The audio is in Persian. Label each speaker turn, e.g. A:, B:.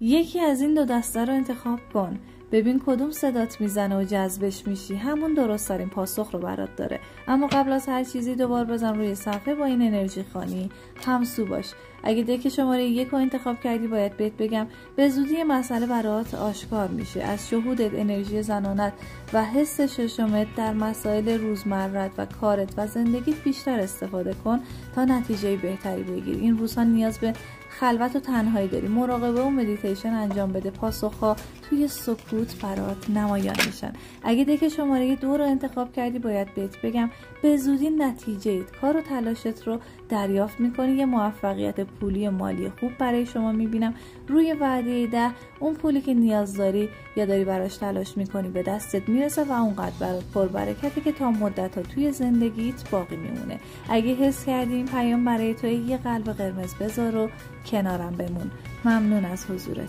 A: یکی از این دو دسته رو انتخاب کن، ببین کدوم صدات میزنه و جذبش میشی، همون درست ترین پاسخ رو برات داره. اما قبل از هر چیزی دوبار بزن روی صفحه با این انرژی خوانی همسو باش. اگه دک شماره 1 رو انتخاب کردی باید بهت بگم به زودی مسئله برات آشکار میشه. از شهودت، انرژی زنانت و حس ششمت در مسائل روزمرت و کارت و زندگیت بیشتر استفاده کن تا نتیجه بهتری بگیری. این روزها نیاز به خلوت و تنهایی داری. مراقبه و مدیتیشن انجام بده، پاسخها توی سکوت برات نمایان میشن. اگه دک شماره 2 رو انتخاب کردی باید بهت بگم به زودی نتیجه کار و تلاشت رو دریافت میکنی. یه موفقیت پولی و مالی خوب برای شما میبینم. روی وعده 10 اون پولی که نیاز داری یا داری براش تلاش میکنی به دستت میرسه و اونقدر برات پربرکته که تا مدت‌ها توی زندگیت باقی میمونه. اگه حس کردی این پیام برای تو، یه قلب قرمز بذار و کنارم بمون. ممنون از حضورت.